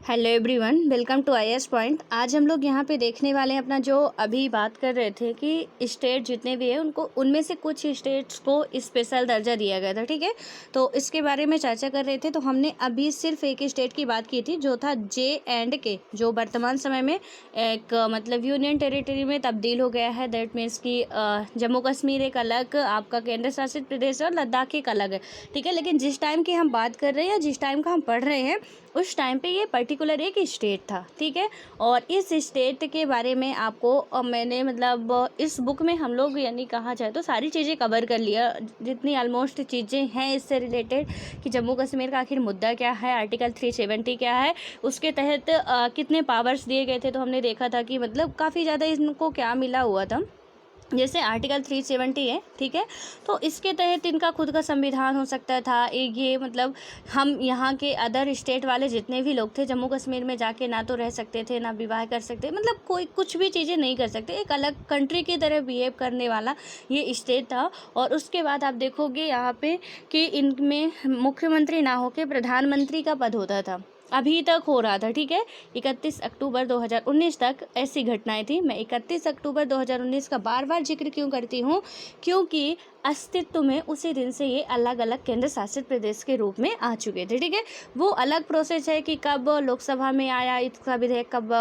Hello everyone, welcome to IAS point. आज हम लोग यहाँ पे देखने वाले हैं अपना जो अभी बात कर रहे थे कि स्टेट जितने भी हैं उनको उनमें से कुछ स्टेट्स को स्पेशल दर्जा दिया गया था। ठीक है, तो इसके बारे में चर्चा कर रहे थे। तो हमने अभी सिर्फ एक स्टेट की बात की थी जो था J&K, जो वर्तमान समय में एक मतलब यूनियन टेरिटरी में तब्दील हो गया है। दैट मीन्स कि जम्मू कश्मीर एक अलग आपका केंद्र शासित प्रदेश है और लद्दाख एक अलग है। ठीक है, लेकिन जिस टाइम की हम बात कर रहे हैं या जिस टाइम का हम पढ़ रहे हैं उस टाइम पे ये पर्टिकुलर एक स्टेट था। ठीक है, और इस स्टेट के बारे में आपको मैंने मतलब इस बुक में हम लोग यानी कहा जाए तो सारी चीज़ें कवर कर लिया, जितनी ऑलमोस्ट चीज़ें हैं इससे रिलेटेड कि जम्मू कश्मीर का आखिर मुद्दा क्या है, आर्टिकल 370 क्या है, उसके तहत कितने पावर्स दिए गए थे। तो हमने देखा था कि मतलब काफ़ी ज़्यादा इनको क्या मिला हुआ था। जैसे आर्टिकल 370 है, ठीक है, तो इसके तहत इनका खुद का संविधान हो सकता था। एक ये मतलब हम यहाँ के अदर स्टेट वाले जितने भी लोग थे जम्मू कश्मीर में जाके ना तो रह सकते थे, ना विवाह कर सकते, मतलब कोई कुछ भी चीज़ें नहीं कर सकते। एक अलग कंट्री की तरह बिहेव करने वाला ये स्टेट था। और उसके बाद आप देखोगे यहाँ पे कि इनमें मुख्यमंत्री ना होकर प्रधानमंत्री का पद होता था, अभी तक हो रहा था। ठीक है, 31 अक्टूबर 2019 तक ऐसी घटनाएं थी। मैं 31 अक्टूबर 2019 का बार बार जिक्र क्यों करती हूँ, क्योंकि अस्तित्व में उसी दिन से ये अलग अलग केंद्र शासित प्रदेश के रूप में आ चुके थे। ठीक है, वो अलग प्रोसेस है कि कब लोकसभा में आया इसका विधेयक, कब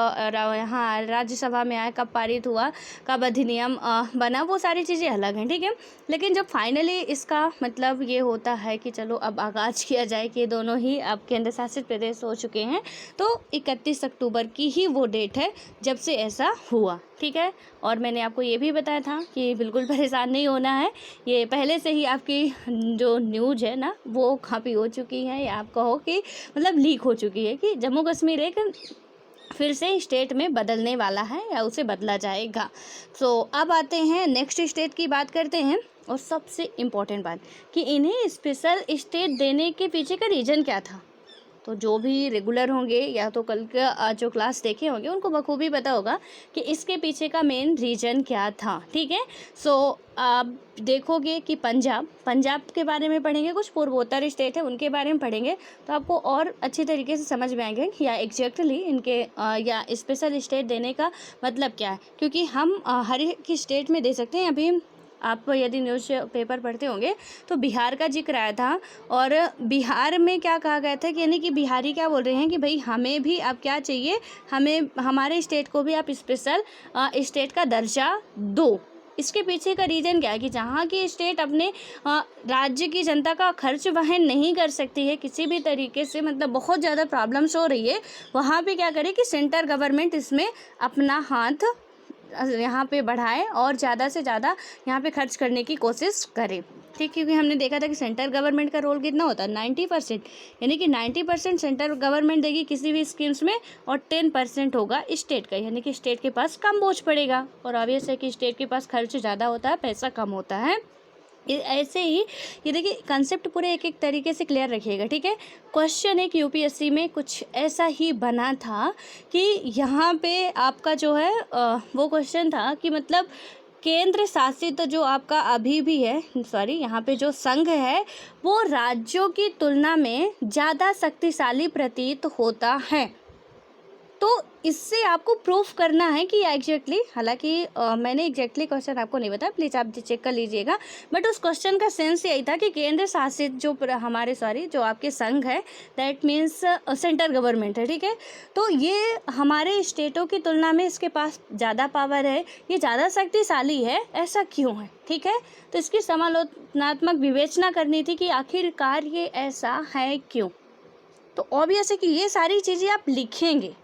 यहाँ राज्यसभा में आया, कब पारित हुआ, कब अधिनियम बना, वो सारी चीज़ें अलग हैं। ठीक है, लेकिन जब फाइनली इसका मतलब ये होता है कि चलो अब आगाज़ किया जाए कि दोनों ही अब केंद्र शासित प्रदेश हो चुके हैं, तो 31 अक्टूबर की ही वो डेट है जब से ऐसा हुआ। ठीक है, और मैंने आपको ये भी बताया था कि बिल्कुल परेशान नहीं होना है, ये पहले से ही आपकी जो न्यूज़ है ना वो काफ़ी हो चुकी है, या आप कहो कि मतलब लीक हो चुकी है कि जम्मू कश्मीर एक फिर से स्टेट में बदलने वाला है या उसे बदला जाएगा। तो अब आते हैं नेक्स्ट स्टेट की बात करते हैं। और सबसे इम्पोर्टेंट बात कि इन्हें स्पेशल स्टेट देने के पीछे का रीज़न क्या था। तो जो भी रेगुलर होंगे या तो कल का जो क्लास देखे होंगे उनको बखूबी पता होगा कि इसके पीछे का मेन रीज़न क्या था। ठीक है, सो आप देखोगे कि पंजाब के बारे में पढ़ेंगे, कुछ पूर्वोत्तर स्टेट है उनके बारे में पढ़ेंगे, तो आपको और अच्छी तरीके से समझ में आएंगे या एग्जैक्टली इनके या स्पेशल स्टेट देने का मतलब क्या है। क्योंकि हम हर एक स्टेट में दे सकते हैं। अभी आप यदि न्यूज़ पेपर पढ़ते होंगे तो बिहार का जिक्र आया था, और बिहार में क्या कहा गया था कि यानी कि बिहारी क्या बोल रहे हैं कि भाई हमें भी अब क्या चाहिए, हमें हमारे स्टेट को भी आप स्पेशल स्टेट का दर्जा दो। इसके पीछे का रीज़न क्या है कि जहाँ की स्टेट अपने राज्य की जनता का खर्च वहन नहीं कर सकती है किसी भी तरीके से, मतलब बहुत ज़्यादा प्रॉब्लम्स हो रही है, वहाँ पे क्या करे कि सेंट्रल गवर्नमेंट इसमें अपना हाथ यहाँ पे बढ़ाए और ज़्यादा से ज़्यादा यहाँ पे खर्च करने की कोशिश करें। ठीक, क्योंकि हमने देखा था कि सेंट्रल गवर्नमेंट का रोल कितना होता है 90%, यानी कि 90% सेंट्रल गवर्नमेंट देगी किसी भी स्कीम्स में और 10% होगा स्टेट का, यानी कि स्टेट के पास कम बोझ पड़ेगा। और ऑब्वियस है कि स्टेट के पास खर्च ज़्यादा होता है, पैसा कम होता है। ऐसे ही ये देखिए कंसेप्ट पूरे एक एक तरीके से क्लियर रखिएगा। ठीक है, क्वेश्चन एक यूपीएससी में कुछ ऐसा ही बना था कि यहाँ पे आपका जो है वो क्वेश्चन था कि मतलब केंद्र शासित जो आपका अभी भी है, सॉरी यहाँ पे जो संघ है वो राज्यों की तुलना में ज़्यादा शक्तिशाली प्रतीत होता है। तो इससे आपको प्रूफ करना है कि एग्जैक्टली, हालांकि मैंने एग्जैक्टली क्वेश्चन आपको नहीं बताया, प्लीज़ आप चेक कर लीजिएगा, बट उस क्वेश्चन का सेंस यही था कि केंद्र शासित जो हमारे जो आपके संघ है, दैट मीन्स सेंट्रल गवर्नमेंट है। ठीक है, तो ये हमारे स्टेटों की तुलना में इसके पास ज़्यादा पावर है, ये ज़्यादा शक्तिशाली है, ऐसा क्यों है। ठीक है, तो इसकी समालोचनात्मक विवेचना करनी थी कि आखिरकार ये ऐसा है क्यों। तो ऑब्वियस है कि ये सारी चीज़ें आप लिखेंगे,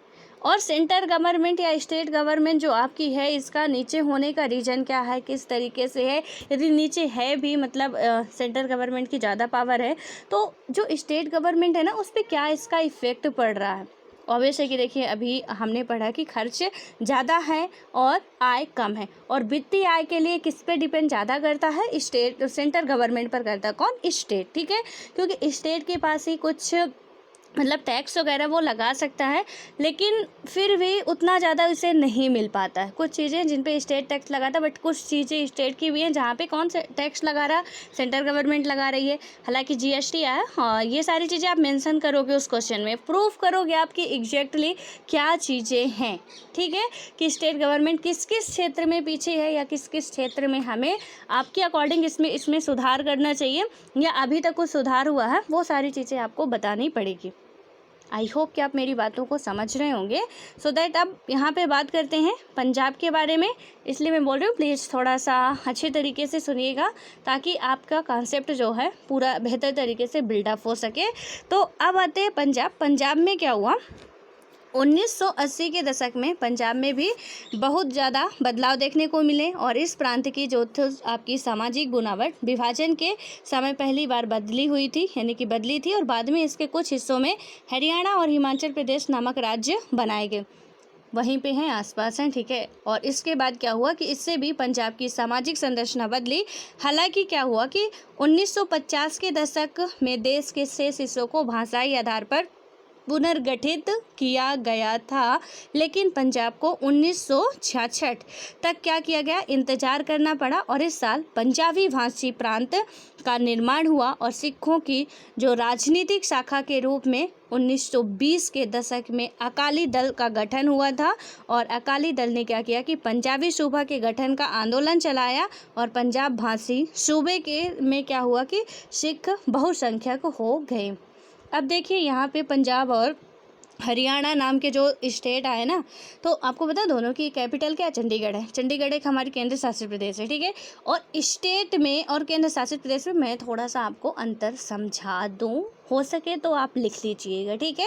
और सेंट्रल गवर्नमेंट या स्टेट गवर्नमेंट जो आपकी है इसका नीचे होने का रीज़न क्या है, किस तरीके से है। यदि नीचे है भी मतलब सेंट्रल गवर्नमेंट की ज़्यादा पावर है, तो जो स्टेट गवर्नमेंट है ना उस पर क्या इसका इफ़ेक्ट पड़ रहा है। ऑब्वियस है कि देखिए अभी हमने पढ़ा कि खर्च ज़्यादा है और आय कम है, और वित्तीय आय के लिए किस पे डिपेंड ज़्यादा करता है, स्टेट सेंट्रल गवर्नमेंट पर करता है। कौन? स्टेट। ठीक है, क्योंकि स्टेट के पास ही कुछ मतलब टैक्स वगैरह वो लगा सकता है, लेकिन फिर भी उतना ज़्यादा उसे नहीं मिल पाता है। कुछ चीज़ें जिन पे स्टेट टैक्स लगाता है, बट कुछ चीज़ें स्टेट की भी हैं जहाँ पे कौन से टैक्स लगा रहा, सेंट्रल गवर्नमेंट लगा रही है। हालांकि जीएसटी है, हाँ, ये सारी चीज़ें आप मेंशन करोगे उस क्वेश्चन में, प्रूफ करोगे आप कि एग्जैक्टली क्या चीज़ें हैं, ठीक है, कि स्टेट गवर्नमेंट किस किस क्षेत्र में पीछे है या किस किस क्षेत्र में हमें आपके अकॉर्डिंग इसमें सुधार करना चाहिए या अभी तक कुछ सुधार हुआ है, वो सारी चीज़ें आपको बतानी पड़ेगी। आई होप कि आप मेरी बातों को समझ रहे होंगे। सो दैट अब यहाँ पे बात करते हैं पंजाब के बारे में, इसलिए मैं बोल रही हूँ प्लीज़ थोड़ा सा अच्छे तरीके से सुनिएगा ताकि आपका कॉन्सेप्ट जो है पूरा बेहतर तरीके से बिल्डअप हो सके। तो अब आते हैं पंजाब में क्या हुआ। 1980 के दशक में पंजाब में भी बहुत ज़्यादा बदलाव देखने को मिले और इस प्रांत की जो आपकी सामाजिक बुनावट विभाजन के समय पहली बार बदली हुई थी, यानी कि बदली थी, और बाद में इसके कुछ हिस्सों में हरियाणा और हिमाचल प्रदेश नामक राज्य बनाए गए, वहीं पे हैं आसपास हैं, ठीक है। और इसके बाद क्या हुआ कि इससे भी पंजाब की सामाजिक संरचना बदली। हालांकि क्या हुआ कि 1950 के दशक में देश के शेष हिस्सों को भाषाई आधार पर पुनर्गठित किया गया था, लेकिन पंजाब को 1966 तक क्या किया गया, इंतजार करना पड़ा, और इस साल पंजाबी भाषी प्रांत का निर्माण हुआ और सिखों की जो राजनीतिक शाखा के रूप में 1920 के दशक में अकाली दल का गठन हुआ था। और अकाली दल ने क्या किया कि पंजाबी सूबा के गठन का आंदोलन चलाया और पंजाब भाषी सूबे के में क्या हुआ कि सिख बहुसंख्यक हो गए। अब देखिए यहाँ पे पंजाब और हरियाणा नाम के जो स्टेट आए ना, तो आपको पता दोनों की कैपिटल क्या, चंडीगढ़ है। चंडीगढ़ एक हमारी केंद्र शासित प्रदेश है, ठीक है। और स्टेट में और केंद्र शासित प्रदेश में मैं थोड़ा सा आपको अंतर समझा दूँ, हो सके तो आप लिख लीजिएगा, ठीक है,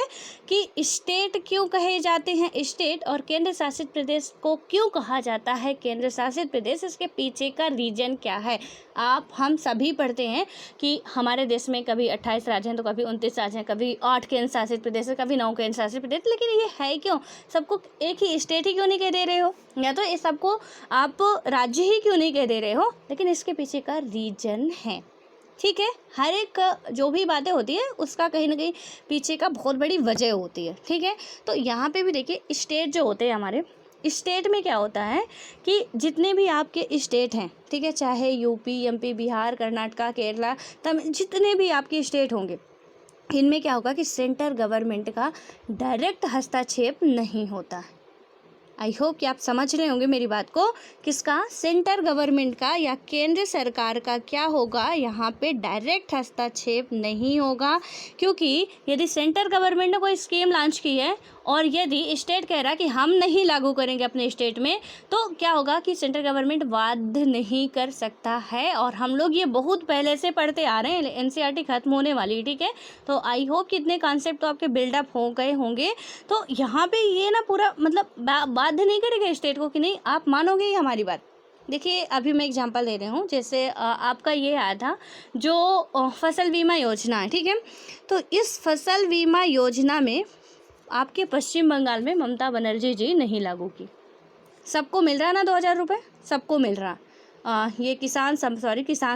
कि स्टेट क्यों कहे जाते हैं स्टेट और केंद्र शासित प्रदेश को क्यों कहा जाता है केंद्र शासित प्रदेश, इसके पीछे का रीजन क्या है। हम सभी पढ़ते हैं कि हमारे देश में कभी 28 राज्य हैं तो कभी 29 राज्य हैं, कभी 8 केंद्र शासित प्रदेश है, कभी 9 केंद्र शासित प्रदेश, लेकिन ये है क्यों, सबको एक ही स्टेट ही क्यों नहीं कह दे रहे हो, या तो ये सबको आप राज्य ही क्यों नहीं कह दे रहे हो, लेकिन इसके पीछे का रीजन है, ठीक है। हर एक जो भी बातें होती है उसका कहीं ना कहीं पीछे का बहुत बड़ी वजह होती है, ठीक है। तो यहाँ पे भी देखिए स्टेट जो होते हैं हमारे, स्टेट में क्या होता है कि जितने भी आपके स्टेट हैं, ठीक है, चाहे यूपी, एमपी, बिहार, कर्नाटका, केरला, तमिल, जितने भी आपके स्टेट होंगे, इनमें क्या होगा कि सेंट्रल गवर्नमेंट का डायरेक्ट हस्तक्षेप नहीं होता है। आई होप कि आप समझ रहे होंगे मेरी बात को, किसका, सेंट्रल गवर्नमेंट का या केंद्र सरकार का क्या होगा, यहाँ पे डायरेक्ट हस्तक्षेप नहीं होगा। क्योंकि यदि सेंट्रल गवर्नमेंट ने कोई स्कीम लॉन्च की है और यदि स्टेट कह रहा है कि हम नहीं लागू करेंगे अपने स्टेट में, तो क्या होगा कि सेंट्रल गवर्नमेंट बाध्य नहीं कर सकता है। और हम लोग ये बहुत पहले से पढ़ते आ रहे हैं, एनसीईआरटी खत्म होने वाली, ठीक है। तो आई होप कि इतने कॉन्सेप्ट तो आपके बिल्डअप हो गए होंगे। तो यहाँ पे ये ना पूरा मतलब बाध्य नहीं करेगा स्टेट को कि नहीं, आप मानोगे ही हमारी बात। देखिए अभी मैं एग्जांपल दे रही हूँ, जैसे आपका ये आया था जो फसल बीमा योजना है, ठीक है। तो इस फसल बीमा योजना में आपके पश्चिम बंगाल में ममता बनर्जी जी नहीं लागू की, सबको मिल रहा है ना 2000 रुपये, सबको मिल रहा। ये किसान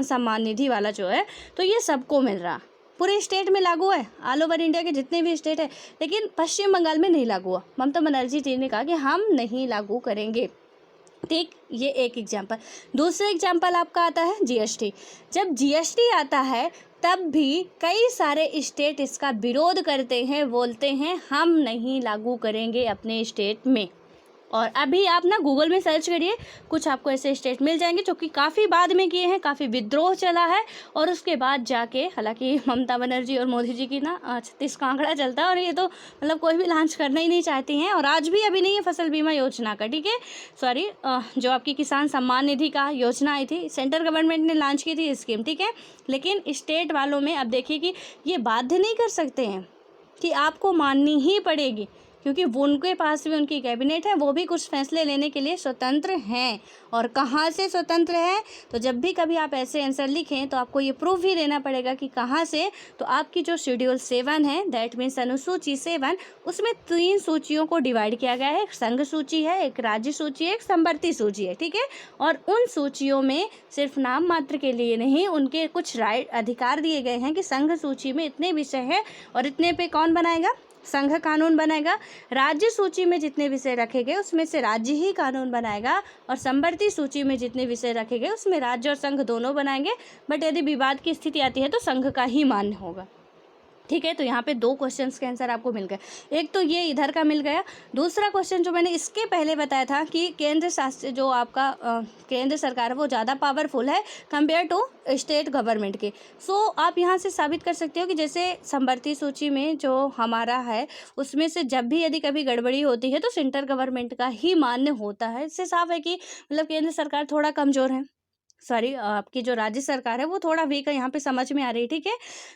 सम्मान निधि वाला जो है, तो ये सबको मिल रहा, पूरे स्टेट में लागू है, ऑल ओवर इंडिया के जितने भी स्टेट है, लेकिन पश्चिम बंगाल में नहीं लागू हुआ। ममता बनर्जी जी ने कहा कि हम नहीं लागू करेंगे, ठीक। ये एक एग्जाम्पल। दूसरा एग्जाम्पल आपका आता है जीएसटी। जब जीएसटी आता है तब भी कई सारे स्टेट इसका विरोध करते हैं, बोलते हैं हम नहीं लागू करेंगे अपने स्टेट में। और अभी आप ना गूगल में सर्च करिए, कुछ आपको ऐसे स्टेट मिल जाएंगे जो कि काफ़ी बाद में किए हैं, काफ़ी विद्रोह चला है, और उसके बाद जाके, हालांकि ममता बनर्जी और मोदी जी की ना 36 का आंकड़ा चलता है, और ये तो मतलब कोई भी लॉन्च करना ही नहीं चाहती हैं, और आज भी अभी नहीं है फसल बीमा योजना का, ठीक है। सॉरी, जो आपकी किसान सम्मान निधि का योजना आई थी, सेंट्रल गवर्नमेंट ने लॉन्च की थी स्कीम, ठीक है, लेकिन स्टेट वालों में अब देखिए कि ये बाध्य नहीं कर सकते हैं कि आपको माननी ही पड़ेगी, क्योंकि उनके पास भी उनकी कैबिनेट है, वो भी कुछ फैसले लेने के लिए स्वतंत्र हैं। और कहाँ से स्वतंत्र है, तो जब भी कभी आप ऐसे आंसर लिखें तो आपको ये प्रूफ भी देना पड़ेगा कि कहाँ से। तो आपकी जो शेड्यूल 7 है, दैट मीन्स अनुसूची 7, उसमें 3 सूचियों को डिवाइड किया गया है। एक संघ सूची है, एक राज्य सूची है, एक संवर्ती सूची है, ठीक है। और उन सूचियों में सिर्फ नाम मात्र के लिए नहीं, उनके कुछ राइट अधिकार दिए गए हैं कि संघ सूची में इतने विषय हैं और इतने पे कौन बनाएगा, संघ कानून बनाएगा। राज्य सूची में जितने विषय रखे गए उसमें से राज्य ही कानून बनाएगा, और संवर्ती सूची में जितने विषय रखे गए उसमें राज्य और संघ दोनों बनाएंगे। बट यदि विवाद की स्थिति आती है तो संघ का ही मान्य होगा, ठीक है। तो यहाँ पे 2 क्वेश्चंस के आंसर आपको मिल गए। एक तो ये इधर का मिल गया। दूसरा क्वेश्चन जो मैंने इसके पहले बताया था कि केंद्र शासित जो आपका केंद्र सरकार है वो ज़्यादा पावरफुल है कंपेयर टू स्टेट गवर्नमेंट के। सो आप यहाँ से साबित कर सकते हो कि जैसे संवर्ती सूची में जो हमारा है उसमें से जब भी यदि कभी गड़बड़ी होती है तो सेंट्रल गवर्नमेंट का ही मान्य होता है। इससे साफ है कि मतलब केंद्र सरकार थोड़ा कमज़ोर है, सॉरी आपकी जो राज्य सरकार है वो थोड़ा वीक है, यहाँ पे समझ में आ रही है, ठीक है।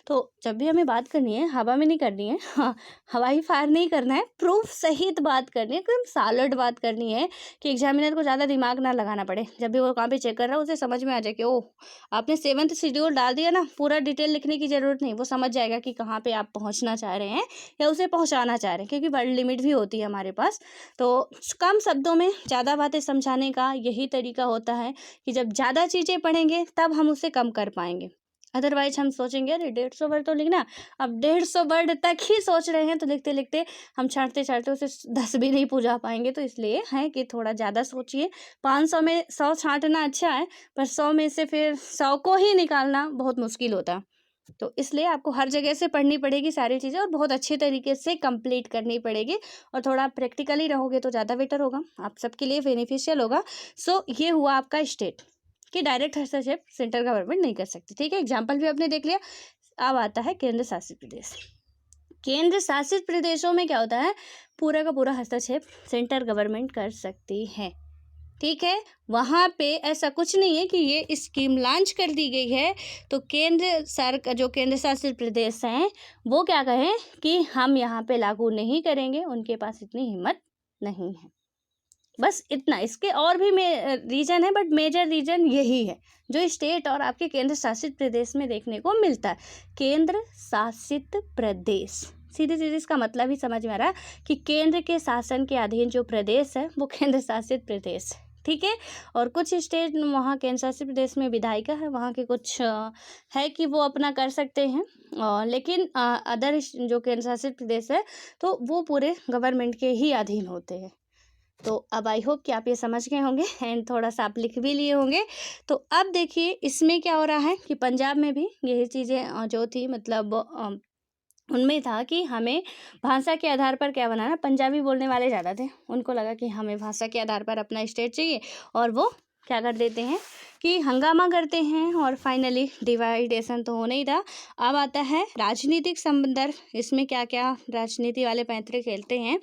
तो जब भी हमें बात करनी है हवा में नहीं करनी है, हाँ, हवाई फायर नहीं करना है, प्रूफ सहित बात करनी है, एकदम सॉलिड बात करनी है कि एग्जामिनर को ज़्यादा दिमाग ना लगाना पड़े। जब भी वो कहाँ पे चेक कर रहा है उसे समझ में आ जाए कि ओह आपने 7th शेड्यूल डाल दिया ना, पूरा डिटेल लिखने की ज़रूरत नहीं, वो समझ जाएगा कि कहाँ पर आप पहुँचना चाह रहे हैं या उसे पहुँचाना चाह रहे हैं, क्योंकि वर्ड लिमिट भी होती है हमारे पास। तो कम शब्दों में ज़्यादा बातें समझाने का यही तरीका होता है कि जब ज़्यादा चीज़ें पढ़ेंगे तब हम उसे कम कर पाएंगे। अदरवाइज हम सोचेंगे अरे 150 वर्ड तो लिखना, अब 150 वर्ड तक ही सोच रहे हैं तो लिखते लिखते हम छाँटते छाँटते उसे 10 भी नहीं पूछा पाएंगे। तो इसलिए है कि थोड़ा ज़्यादा सोचिए। 500 में 100 छाँटना अच्छा है, पर 100 में से फिर 100 को ही निकालना बहुत मुश्किल होता है। तो इसलिए आपको हर जगह से पढ़नी पड़ेगी सारी चीज़ें, और बहुत अच्छे तरीके से कंप्लीट करनी पड़ेगी, और थोड़ा प्रैक्टिकली रहोगे तो ज़्यादा बेटर होगा, आप सबके लिए बेनिफिशियल होगा। सो ये हुआ आपका स्टेट कि डायरेक्ट हस्तक्षेप सेंट्रल गवर्नमेंट नहीं कर सकती, ठीक है। एग्जाम्पल भी आपने देख लिया। अब आता है केंद्र शासित प्रदेश। केंद्र शासित प्रदेशों में क्या होता है, पूरा का पूरा हस्तक्षेप सेंट्रल गवर्नमेंट कर सकती है, ठीक है। वहाँ पे ऐसा कुछ नहीं है कि ये स्कीम लॉन्च कर दी गई है तो केंद्र सरकार जो केंद्र शासित प्रदेश हैं वो क्या कहें कि हम यहाँ पे लागू नहीं करेंगे, उनके पास इतनी हिम्मत नहीं है। बस इतना, इसके और भी रीजन है बट मेजर रीजन यही है जो स्टेट और आपके केंद्र शासित प्रदेश में देखने को मिलता है। केंद्र शासित प्रदेश, सीधे सीधे इसका मतलब ही समझ में आ रहा है कि केंद्र के शासन के अधीन जो प्रदेश है वो केंद्र शासित प्रदेश है, ठीक है। और कुछ स्टेट वहाँ केंद्र शासित प्रदेश में विधायिका है, वहाँ के कुछ है कि वो अपना कर सकते हैं, लेकिन अदर जो केंद्र शासित प्रदेश है तो वो पूरे गवर्नमेंट के ही अधीन होते हैं। तो अब आई होप कि आप ये समझ गए होंगे एंड थोड़ा सा आप लिख भी लिए होंगे। तो अब देखिए इसमें क्या हो रहा है कि पंजाब में भी यही चीज़ें जो थी, मतलब उनमें था कि हमें भाषा के आधार पर क्या बनाना। पंजाबी बोलने वाले ज़्यादा थे, उनको लगा कि हमें भाषा के आधार पर अपना स्टेट चाहिए, और वो क्या कर देते हैं कि हंगामा करते हैं, और फाइनली डिवाइडेशन तो होना ही था। अब आता है राजनीतिक संदर्भ, इसमें क्या क्या राजनीति वाले पैंतरे खेलते हैं।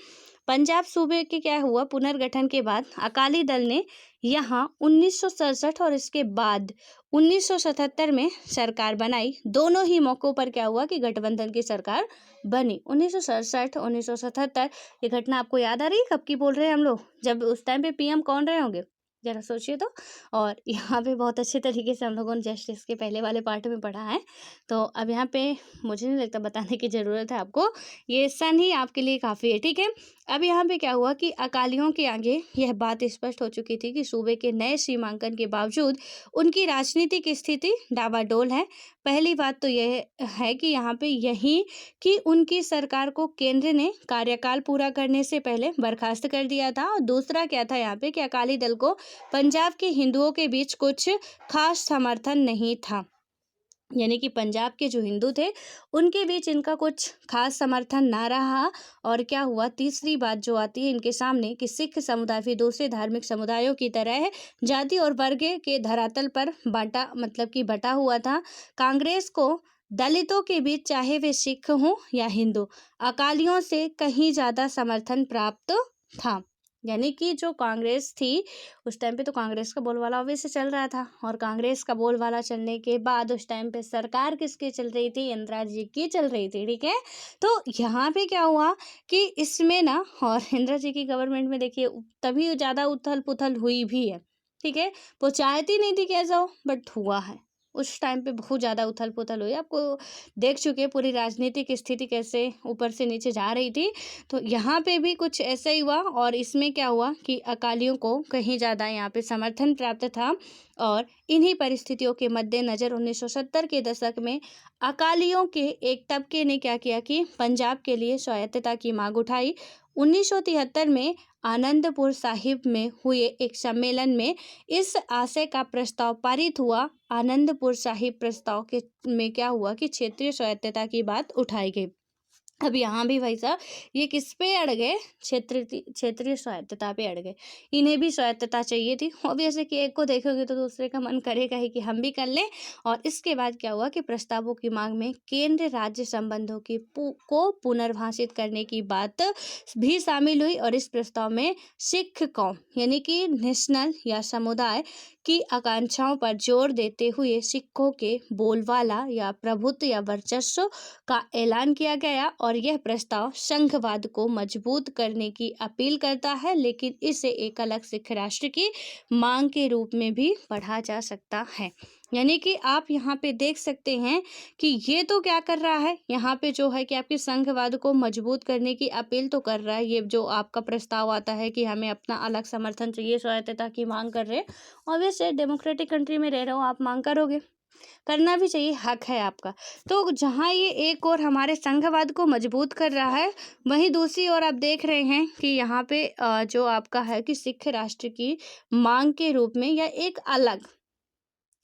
पंजाब सूबे के क्या हुआ, पुनर्गठन के बाद अकाली दल ने यहाँ 1967 और इसके बाद 1977 में सरकार बनाई। दोनों ही मौक़ों पर क्या हुआ कि गठबंधन की सरकार बनी। 1967 1977 ये घटना आपको याद आ रही है, कब की बोल रहे हैं हम लोग, जब उस टाइम पे पीएम कौन रहे होंगे, ज़रा सोचिए तो। और यहाँ पे बहुत अच्छे तरीके से हम लोगों ने जस्ट इसके पहले वाले पार्ट में पढ़ा है, तो अब यहाँ पे मुझे नहीं लगता बताने की ज़रूरत है आपको, ये सन ही आपके लिए काफ़ी है, ठीक है। अब यहाँ पे क्या हुआ कि अकालियों के आगे यह बात स्पष्ट हो चुकी थी कि सूबे के नए सीमांकन के बावजूद उनकी राजनीतिक स्थिति डावाडोल है। पहली बात तो यह है कि यहाँ पे यही कि उनकी सरकार को केंद्र ने कार्यकाल पूरा करने से पहले बर्खास्त कर दिया था, और दूसरा क्या था यहाँ पे कि अकाली दल को पंजाब के हिंदुओं के बीच कुछ खास समर्थन नहीं था, यानी कि पंजाब के जो हिंदू थे उनके बीच इनका कुछ खास समर्थन ना रहा। और क्या हुआ, तीसरी बात जो आती है इनके सामने कि सिख समुदाय भी दूसरे धार्मिक समुदायों की तरह है जाति और वर्ग के धरातल पर बांटा, मतलब कि बटा हुआ था। कांग्रेस को दलितों के बीच, चाहे वे सिख हों या हिंदू, अकालियों से कहीं ज़्यादा समर्थन प्राप्त था। यानी कि जो कांग्रेस थी उस टाइम पे तो कांग्रेस का बोलबाला ऑब्वियसली चल रहा था, और कांग्रेस का बोलबाला चलने के बाद उस टाइम पे सरकार किसकी चल रही थी? इंदिरा जी की चल रही थी, ठीक है। तो यहाँ पे क्या हुआ कि इसमें ना, और इंदिरा जी की गवर्नमेंट में देखिए तभी ज़्यादा उथल पुथल हुई भी है, ठीक है। वो चाहती नहीं थी कि ऐसा हो, बट हुआ है। उस टाइम पे बहुत ज़्यादा उथल पुथल हुई, आपको देख चुके हैं पूरी राजनीतिक स्थिति कैसे ऊपर से नीचे जा रही थी। तो यहाँ पे भी कुछ ऐसा ही हुआ, और इसमें क्या हुआ कि अकालियों को कहीं ज़्यादा यहाँ पे समर्थन प्राप्त था। और इन्हीं परिस्थितियों के मद्देनज़र 1970 के दशक में अकालियों के एक तबके ने क्या किया कि पंजाब के लिए स्वायत्तता की मांग उठाई। 1973 में आनंदपुर साहिब में हुए एक सम्मेलन में इस आशय का प्रस्ताव पारित हुआ। आनंदपुर साहिब प्रस्ताव के में क्या हुआ कि क्षेत्रीय स्वायत्तता की बात उठाई गई। अब यहाँ भी भाई साहब ये किस पे अड़ गए? क्षेत्रीय स्वायत्तता पे अड़ गए। इन्हें भी स्वायत्तता चाहिए थी, ऑब्वियसली कि एक को देखोगे तो दूसरे का मन करेगा ही कि हम भी कर लें। और इसके बाद क्या हुआ कि प्रस्तावों की मांग में केंद्र राज्य संबंधों की को पुनर्भाषित करने की बात भी शामिल हुई। और इस प्रस्ताव में सिख कौम यानी कि नेशनल या समुदाय की आकांक्षाओं पर जोर देते हुए सिखों के बोलबाला या प्रभुत्व या वर्चस्व का ऐलान किया गया। और यह प्रस्ताव संघवाद को मजबूत करने की अपील करता है, लेकिन इसे एक अलग सिख राष्ट्र की मांग के रूप में भी पढ़ा जा सकता है। यानी कि आप यहाँ पे देख सकते हैं कि ये तो क्या कर रहा है, यहाँ पे जो है कि आपके संघवाद को मजबूत करने की अपील तो कर रहा है। ये जो आपका प्रस्ताव आता है कि हमें अपना अलग समर्थन चाहिए, स्वायत्तता की मांग कर रहे हैं, ऑब्वियसली डेमोक्रेटिक कंट्री में रह रहे हो, आप मांग करोगे, करना भी चाहिए, हक है आपका। तो जहाँ ये एक और हमारे संघवाद को मजबूत कर रहा है, वहीं दूसरी ओर आप देख रहे हैं कि यहाँ पे जो आपका है कि सिख राष्ट्र की मांग के रूप में या एक अलग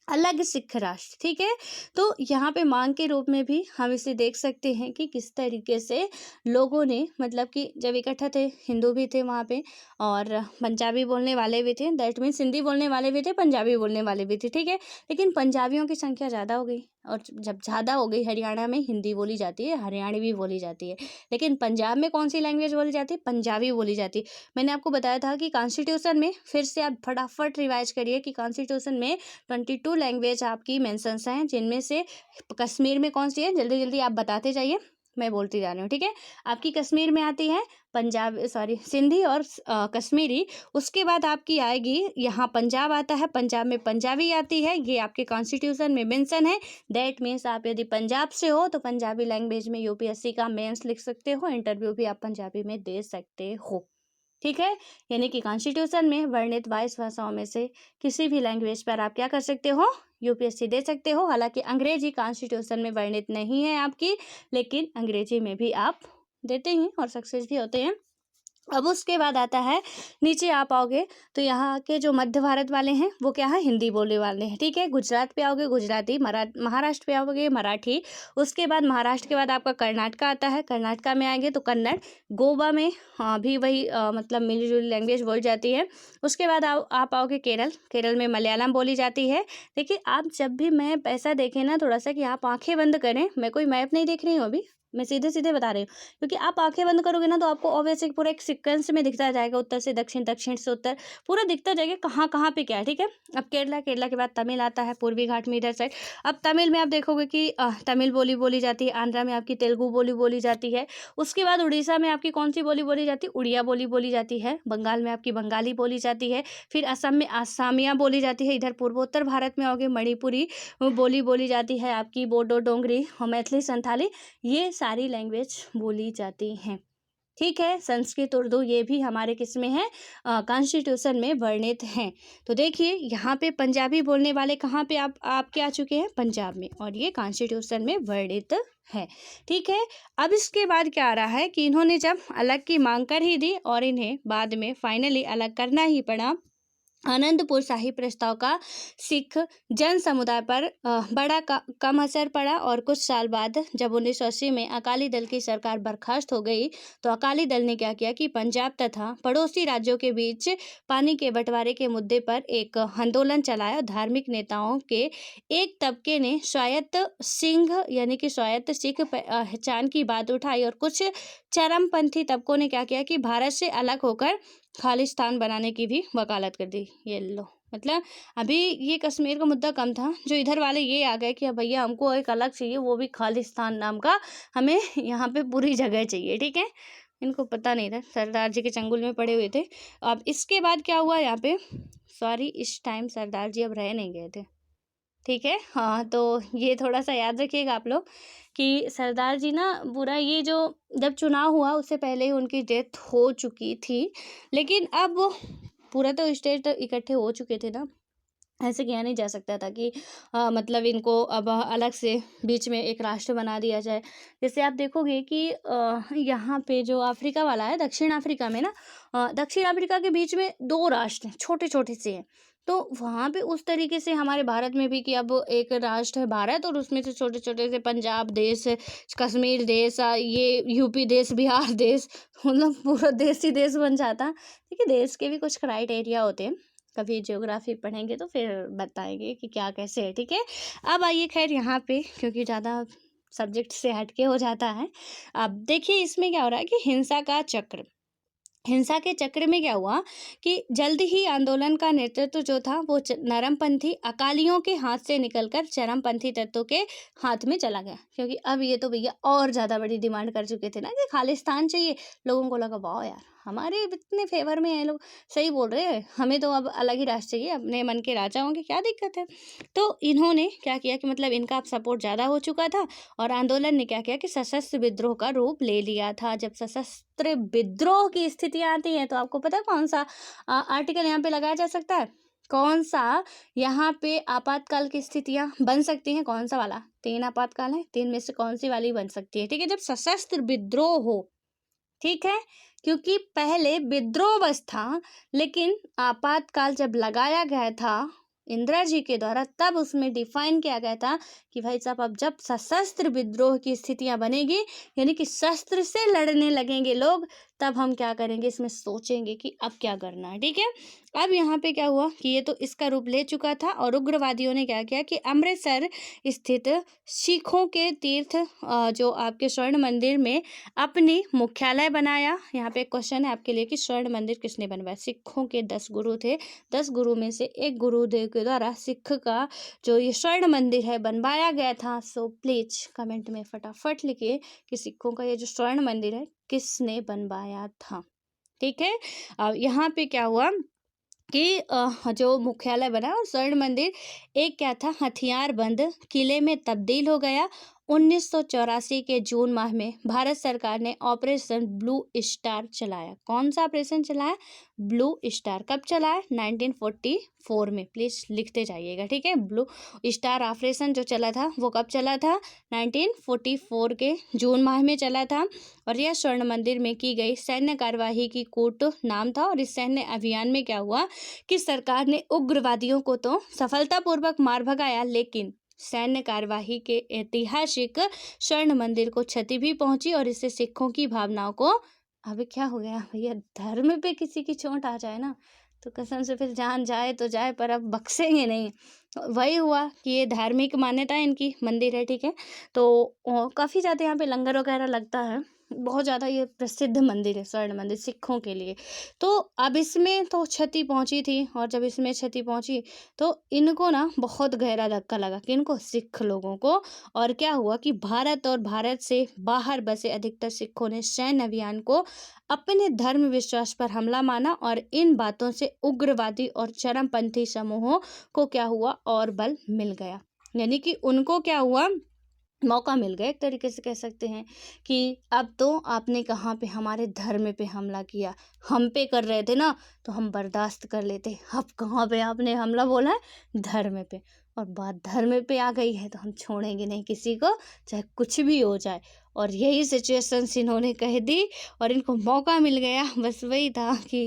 अलग सिख राष्ट्र, ठीक है। तो यहाँ पे मांग के रूप में भी हम इसे देख सकते हैं कि किस तरीके से लोगों ने, मतलब कि जब इकट्ठा थे, हिंदू भी थे वहाँ पे और पंजाबी बोलने वाले भी थे, दैट मीन्स हिंदी बोलने वाले भी थे, पंजाबी बोलने वाले भी थे, ठीक है। लेकिन पंजाबियों की संख्या ज़्यादा हो गई, और जब ज़्यादा हो गई, हरियाणा में हिंदी बोली जाती है, हरियाणवी बोली जाती है, लेकिन पंजाब में कौन सी लैंग्वेज बोली जाती है? पंजाबी बोली जाती है। मैंने आपको बताया था कि कॉन्स्टिट्यूशन में, फिर से आप फटाफट रिवाइज करिए कि कॉन्स्टिट्यूशन में 22 लैंग्वेज आपकी मेंशंस हैं, जिनमें से कश्मीर में कौन सी है? जल्दी जल्दी आप बताते जाइए, मैं बोलती जा रही हूँ, ठीक है। आपकी कश्मीर में आती है सिंधी और कश्मीरी। उसके बाद आपकी आएगी, यहाँ पंजाब आता है, पंजाब में पंजाबी आती है, ये आपके कॉन्स्टिट्यूशन में मेंशन है। दैट मीन्स आप यदि पंजाब से हो तो पंजाबी लैंग्वेज में यूपीएससी का मेंस लिख सकते हो, इंटरव्यू भी आप पंजाबी में दे सकते हो, ठीक है। यानी कि कॉन्स्टिट्यूशन में वर्णित 22 भाषाओं में से किसी भी लैंग्वेज पर आप क्या कर सकते हो? यूपीएससी दे सकते हो। हालांकि अंग्रेजी कॉन्स्टिट्यूशन में वर्णित नहीं है आपकी, लेकिन अंग्रेजी में भी आप देते हैं और सक्सेस भी होते हैं। अब उसके बाद आता है, नीचे आप आओगे तो यहाँ के जो मध्य भारत वाले हैं वो क्या है? हिंदी बोलने वाले हैं, ठीक है। गुजरात पे आओगे गुजराती, महाराष्ट्र पे आओगे मराठी, उसके बाद महाराष्ट्र के बाद आपका कर्नाटक आता है, कर्नाटक में आएंगे तो कन्नड़, गोवा में भी वही मतलब मिली जुली लैंग्वेज बोली जाती है। उसके बाद आप आओगे केरल, केरल में मलयालम बोली जाती है। देखिए, आप जब भी मैप ऐसा देखें ना थोड़ा सा कि आप आंखें बंद करें, मैं कोई मैप नहीं देख रही हूँ अभी, मैं सीधे सीधे बता रही हूँ, क्योंकि आप आंखें बंद करोगे ना तो आपको ऑब्वियसली पूरा एक सीक्वेंस में दिखता जाएगा, उत्तर से दक्षिण, दक्षिण से उत्तर, पूरा दिखता जाएगा कहाँ कहाँ पे क्या है, ठीक है। अब केरला, केरला के बाद तमिल आता है, पूर्वी घाट में इधर साइड। अब तमिल में आप देखोगे कि तमिल बोली जाती है, आंध्रा में आपकी तेलुगु बोली जाती है। उसके बाद उड़ीसा में आपकी कौन सी बोली जाती है? उड़िया बोली जाती है। बंगाल में आपकी बंगाली बोली जाती है। फिर असम में आसामिया बोली जाती है। इधर पूर्वोत्तर भारत में आओगे मणिपुरी बोली जाती है, आपकी बोडो, डोंगरी और मैथिली, संथाली, ये सारी लैंग्वेज बोली जाती हैं, ठीक है। संस्कृत, उर्दू, ये भी हमारे किस में है? कॉन्स्टिट्यूशन में वर्णित हैं। तो देखिए, यहाँ पे पंजाबी बोलने वाले कहाँ पे आपके आ चुके हैं? पंजाब में, और ये कॉन्स्टिट्यूशन में वर्णित है, ठीक है। अब इसके बाद क्या आ रहा है कि इन्होंने जब अलग की मांग कर ही दी और इन्हें बाद में फाइनली अलग करना ही पड़ा, आनंदपुर साहिब प्रस्ताव का सिख जन समुदाय पर बड़ा कम असर पड़ा। और कुछ साल बाद जब 1980 में अकाली दल की सरकार बर्खास्त हो गई, तो अकाली दल ने क्या किया कि पंजाब तथा पड़ोसी राज्यों के बीच पानी के बंटवारे के मुद्दे पर एक आंदोलन चलाया। धार्मिक नेताओं के एक तबके ने स्वायत्त सिंह यानी कि स्वायत्त सिख पहचान की बात उठाई, और कुछ चरमपंथी तबकों ने क्या किया कि भारत से अलग होकर खालिस्तान बनाने की भी वकालत कर दी। ये लो, मतलब अभी ये कश्मीर का मुद्दा कम था, जो इधर वाले ये आ गए कि अब भैया हमको एक अलग चाहिए, वो भी खालिस्तान नाम का, हमें यहाँ पे पूरी जगह चाहिए, ठीक है। इनको पता नहीं था, सरदार जी के चंगुल में पड़े हुए थे। अब इसके बाद क्या हुआ यहाँ पे, सॉरी इस टाइम सरदार जी अब रह नहीं गए थे, ठीक है। हाँ, तो ये थोड़ा सा याद रखिएगा आप लोग कि सरदार जी ना पूरा ये जो जब चुनाव हुआ उससे पहले ही उनकी डेथ हो चुकी थी, लेकिन अब पूरा तो स्टेट इकट्ठे हो चुके थे ना, ऐसे किया नहीं जा सकता था कि मतलब इनको अब अलग से बीच में एक राष्ट्र बना दिया जाए। जैसे आप देखोगे कि यहाँ पे जो अफ्रीका वाला है, दक्षिण अफ्रीका में ना, दक्षिण अफ्रीका के बीच में 2 राष्ट्र हैं, छोटे-छोटे से हैं। तो वहाँ पे उस तरीके से हमारे भारत में भी कि अब एक राष्ट्र है भारत, और उसमें से छोटे-छोटे से पंजाब देश, कश्मीर देश, ये यूपी देश, बिहार देश, मतलब पूरा देश ही देश बन जाता। देखिए, देश के भी कुछ क्राइटेरिया होते हैं, कभी ज्योग्राफी पढ़ेंगे तो फिर बताएंगे कि क्या कैसे है, ठीक है। अब आइए, खैर यहाँ पे क्योंकि ज़्यादा सब्जेक्ट से हटके हो जाता है। अब देखिए इसमें क्या हो रहा है कि हिंसा का चक्र, हिंसा के चक्र में क्या हुआ कि जल्द ही आंदोलन का नेतृत्व जो था वो नरमपंथी अकालियों के हाथ से निकलकर चरमपंथी तत्वों के हाथ में चला गया, क्योंकि अब ये तो भैया और ज़्यादा बड़ी डिमांड कर चुके थे ना कि खालिस्तान चाहिए। लोगों को लगा वाह यार, हमारे इतने फेवर में हैं लोग, सही बोल रहे हैं, हमें तो अब अलग ही राष्ट्र चाहिए, अपने मन के राजा होंगे, क्या दिक्कत है। तो इन्होंने क्या किया कि मतलब इनका अब सपोर्ट ज़्यादा हो चुका था, और आंदोलन ने क्या किया कि सशस्त्र विद्रोह का रूप ले लिया था। जब सशस्त्र विद्रोह की स्थितियाँ आती हैं तो आपको पता है कौन सा आर्टिकल यहाँ पे लगाया जा सकता है, कौन सा यहाँ पे आपातकाल की स्थितियाँ बन सकती हैं, कौन सा वाला, 3 आपातकाल है, 3 में से कौन सी वाली बन सकती है, ठीक है। जब सशस्त्र विद्रोह हो, ठीक है, क्योंकि पहले विद्रोह बस था, लेकिन आपातकाल जब लगाया गया था इंदिरा जी के द्वारा, तब उसमें डिफाइन किया गया था कि भाई साहब अब जब सशस्त्र विद्रोह की स्थितियां बनेगी, यानी कि शस्त्र से लड़ने लगेंगे लोग, तब हम क्या करेंगे, इसमें सोचेंगे कि अब क्या करना है, ठीक है। अब यहाँ पे क्या हुआ कि ये तो इसका रूप ले चुका था, और उग्रवादियों ने क्या किया कि अमृतसर स्थित सिखों के तीर्थ जो आपके स्वर्ण मंदिर में अपनी मुख्यालय बनाया। यहाँ पे एक क्वेश्चन है आपके लिए कि स्वर्ण मंदिर किसने बनवाया। सिखों के 10 गुरु थे, 10 गुरु में से एक गुरुदेव के द्वारा सिख का जो ये स्वर्ण मंदिर है बनवाया गया था। सो प्लीज कमेंट में फटाफट लिखिए कि सिखों का ये जो स्वर्ण मंदिर है किसने बनवाया था, ठीक है। यहाँ पे क्या हुआ कि जो मुख्यालय बना और स्वर्ण मंदिर एक क्या था, हथियार बंद किले में तब्दील हो गया। 1984 के जून माह में भारत सरकार ने ऑपरेशन ब्लू स्टार चलाया। कौन सा ऑपरेशन चलाया, ब्लू स्टार। कब चलाया, 1944 में, प्लीज लिखते जाइएगा, ठीक है। ब्लू स्टार ऑपरेशन जो चला था वो कब चला था, 1944 के जून माह में चला था, और यह स्वर्ण मंदिर में की गई सैन्य कार्यवाही की कूट नाम था। और इस सैन्य अभियान में क्या हुआ कि सरकार ने उग्रवादियों को तो सफलतापूर्वक मार भगाया, लेकिन सैन्य कार्यवाही के ऐतिहासिक स्वर्ण मंदिर को क्षति भी पहुंची, और इससे सिखों की भावनाओं को, अब क्या हो गया भैया, धर्म पे किसी की चोट आ जाए ना तो कसम से फिर जान जाए तो जाए, पर अब बख्शेंगे नहीं। वही हुआ कि ये धार्मिक मान्यता है इनकी मंदिर है, ठीक है। तो काफ़ी ज़्यादा यहाँ पे लंगर वगैरह लगता है, बहुत ज़्यादा ये प्रसिद्ध मंदिर है स्वर्ण मंदिर सिखों के लिए। तो अब इसमें तो क्षति पहुंची थी, और जब इसमें क्षति पहुंची तो इनको ना बहुत गहरा धक्का लगा, किनको, सिख लोगों को। और क्या हुआ कि भारत और भारत से बाहर बसे अधिकतर सिखों ने सैन्य अभियान को अपने धर्म विश्वास पर हमला माना, और इन बातों से उग्रवादी और चरमपंथी समूहों को क्या हुआ, और बल मिल गया। यानी कि उनको क्या हुआ, मौका मिल गया, एक तरीके से कह सकते हैं कि अब तो आपने कहाँ पे, हमारे धर्म पे हमला किया, हम पे कर रहे थे ना तो हम बर्दाश्त कर लेते, अब कहाँ पे आपने हमला बोला है, धर्म पे, और बात धर्म पे आ गई है तो हम छोड़ेंगे नहीं किसी को, चाहे कुछ भी हो जाए। और यही सिचुएशंस इन्होंने कह दी, और इनको मौका मिल गया। बस वही था कि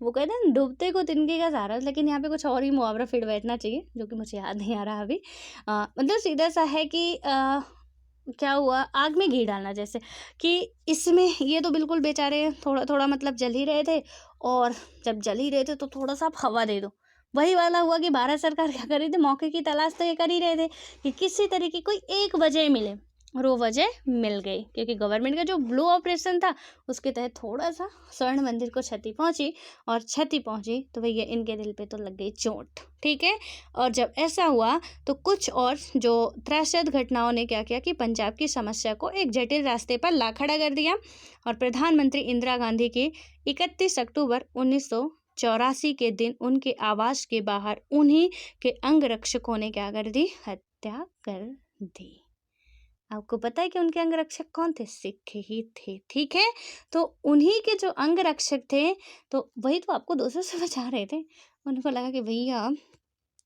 वो कहते हैं डूबते को तिनके का सहारा, लेकिन यहाँ पे कुछ और ही मुहावरा फिर बैठना चाहिए जो कि मुझे याद नहीं आ रहा अभी। मतलब सीधा सा है कि क्या हुआ, आग में घी डालना, जैसे कि इसमें ये तो बिल्कुल बेचारे थोड़ा थोड़ा मतलब जल ही रहे थे, और जब जल ही रहे थे तो थोड़ा सा आप हवा दे दो, वही वाला हुआ कि भारत सरकार क्या कर रही थी, मौके की तलाश तो ये कर ही रहे थे कि किसी तरीके कोई एक वजह मिले और वो वजह मिल गई, क्योंकि गवर्नमेंट का जो ब्लू ऑपरेशन था उसके तहत थोड़ा सा स्वर्ण मंदिर को क्षति पहुंची, और क्षति पहुंची तो भैया इनके दिल पे तो लग गई चोट। ठीक है, और जब ऐसा हुआ तो कुछ और जो त्रसद घटनाओं ने क्या किया कि पंजाब की समस्या को एक जटिल रास्ते पर ला खड़ा कर दिया, और प्रधानमंत्री इंदिरा गांधी की 31 अक्टूबर 1984 के दिन उनके आवास के बाहर उन्हीं के अंगरक्षकों ने क्या कर दी, हत्या कर दी। आपको पता है कि उनके अंगरक्षक कौन थे, सिख ही थे। ठीक है, तो उन्हीं के जो अंगरक्षक थे, तो वही तो आपको 200 से बचा रहे थे। उनको लगा कि भैया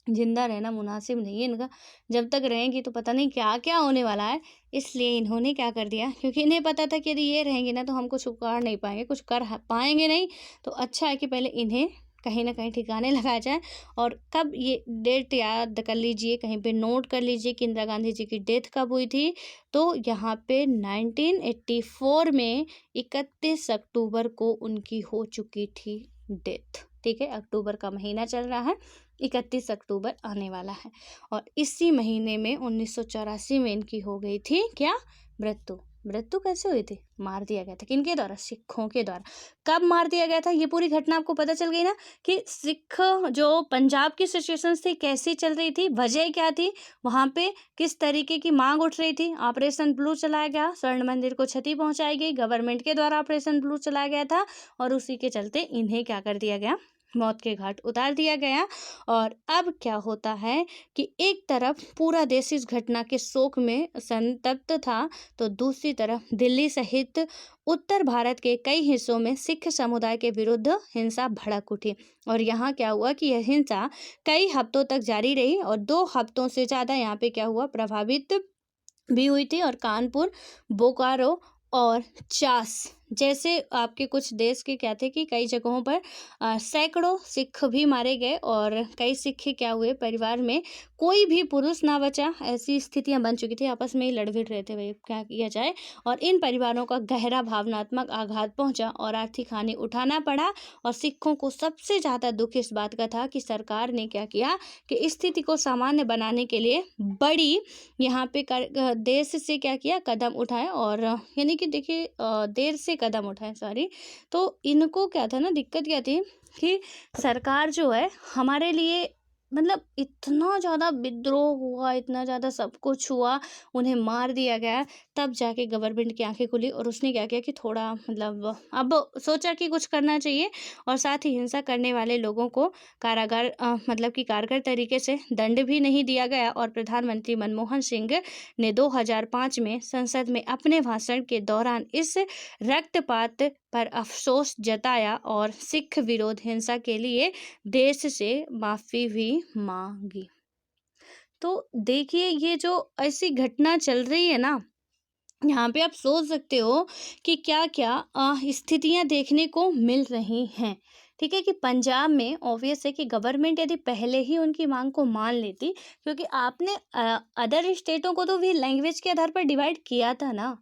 जिंदा रहना मुनासिब नहीं है इनका, जब तक रहेंगी तो पता नहीं क्या क्या होने वाला है। इसलिए इन्होंने क्या कर दिया, क्योंकि इन्हें पता था कि यदि ये रहेंगे ना तो हम कुछ उखाड़ नहीं पाएंगे, कुछ कर पाएंगे नहीं, तो अच्छा है कि पहले इन्हें कहीं ना कहीं ठिकाने लगाया जाए। और कब ये डेट याद कर लीजिए, कहीं पे नोट कर लीजिए कि इंदिरा गांधी जी की डेथ कब हुई थी। तो यहाँ पे 1984 में 31 अक्टूबर को उनकी हो चुकी थी डेथ। ठीक है, अक्टूबर का महीना चल रहा है, 31 अक्टूबर आने वाला है, और इसी महीने में 1984 में इनकी हो गई थी क्या, मृत्यु। मृत्यु कैसे हुई थी, मार दिया गया था, किनके द्वारा, सिखों के द्वारा। कब मार दिया गया था, ये पूरी घटना आपको पता चल गई ना, कि सिख जो पंजाब की सिचुएशन थी कैसी चल रही थी, वजह क्या थी, वहाँ पे किस तरीके की मांग उठ रही थी। ऑपरेशन ब्लू चलाया गया, स्वर्ण मंदिर को क्षति पहुंचाई गई, गवर्नमेंट के द्वारा ऑपरेशन ब्लू चलाया गया था, और उसी के चलते इन्हें क्या कर दिया गया, मौत के घाट उतार दिया गया। और अब क्या होता है कि एक तरफ पूरा देश इस घटना के शोक में संतप्त था, तो दूसरी तरफ दिल्ली सहित उत्तर भारत के कई हिस्सों में सिख समुदाय के विरुद्ध हिंसा भड़क उठी। और यहाँ क्या हुआ कि यह हिंसा कई हफ्तों तक जारी रही, और 2 हफ्तों से ज़्यादा यहाँ पे क्या हुआ, प्रभावित भी हुई थी। और कानपुर, बोकारो और चास जैसे आपके कुछ देश के क्या थे कि कई जगहों पर सैकड़ों सिख भी मारे गए, और कई सिख क्या हुए, परिवार में कोई भी पुरुष ना बचा। ऐसी स्थितियां बन चुकी थी, आपस में ही लड़ भिड़ रहे थे भाई क्या किया जाए। और इन परिवारों का गहरा भावनात्मक आघात पहुंचा और आर्थिक हानि उठाना पड़ा। और सिखों को सबसे ज़्यादा दुख इस बात का था कि सरकार ने क्या किया कि स्थिति को सामान्य बनाने के लिए बड़ी यहाँ पे देश से क्या किया, कदम उठाए, और यानी कि देखिए देर से कदम उठाए, सॉरी। तो इनको क्या था ना, दिक्कत क्या थी कि सरकार जो है हमारे लिए, मतलब इतना ज़्यादा विद्रोह हुआ, इतना ज़्यादा सब कुछ हुआ, उन्हें मार दिया गया, तब जाके गवर्नमेंट की आंखें खुली, और उसने क्या किया कि थोड़ा मतलब अब सोचा कि कुछ करना चाहिए, और साथ ही हिंसा करने वाले लोगों को कारागार मतलब कि कारगर तरीके से दंड भी नहीं दिया गया। और प्रधानमंत्री मनमोहन सिंह ने 2005 में संसद में अपने भाषण के दौरान इस रक्तपात पर अफसोस जताया, और सिख विरोध हिंसा के लिए देश से माफ़ी भी मांगी। तो देखिए ये जो ऐसी घटना चल रही है ना, यहाँ पे आप सोच सकते हो कि क्या क्या स्थितियाँ देखने को मिल रही हैं। ठीक है, कि पंजाब में ऑब्वियस है कि गवर्नमेंट यदि पहले ही उनकी मांग को मान लेती, क्योंकि आपने अदर स्टेटों को तो भी लैंग्वेज के आधार पर डिवाइड किया था ना।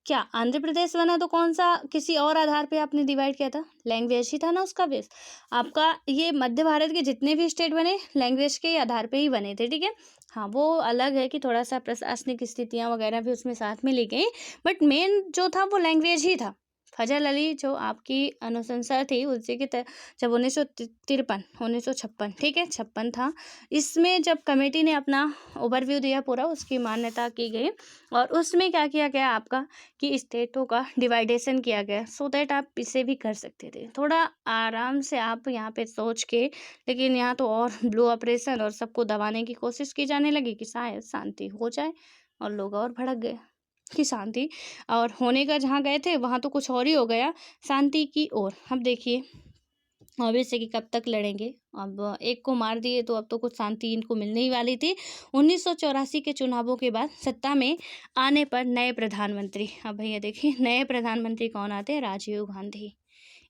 क्या आंध्र प्रदेश बना तो कौन सा किसी और आधार पे आपने डिवाइड किया था, लैंग्वेज ही था ना उसका बेस। आपका ये मध्य भारत के जितने भी स्टेट बने लैंग्वेज के आधार पे ही बने थे। ठीक है, हाँ वो अलग है कि थोड़ा सा प्रशासनिक स्थितियाँ वगैरह भी उसमें साथ में ली गई, बट मेन जो था वो लैंग्वेज ही था। फजल अली जो आपकी अनुशंसा थी उसी के जब 1953 ठीक है 56 था, इसमें जब कमेटी ने अपना ओवरव्यू दिया पूरा, उसकी मान्यता की गई, और उसमें क्या किया गया आपका कि स्टेटों का डिवाइडेशन किया गया, सो दैट आप इसे भी कर सकते थे थोड़ा आराम से आप यहाँ पे सोच के। लेकिन यहाँ तो और ब्लू ऑपरेशन और सबको दबाने की कोशिश की जाने लगी कि शायद शांति हो जाए, और लोग और भड़क गए कि शांति, और होने का जहाँ गए थे वहाँ तो कुछ और ही हो गया शांति की ओर। अब देखिए ऑब्वियस कि कब तक लड़ेंगे, अब एक को मार दिए तो अब तो कुछ शांति इनको मिलने ही वाली थी। 1984 के चुनावों के बाद सत्ता में आने पर नए प्रधानमंत्री, अब भैया देखिए नए प्रधानमंत्री कौन आते हैं, राजीव गांधी।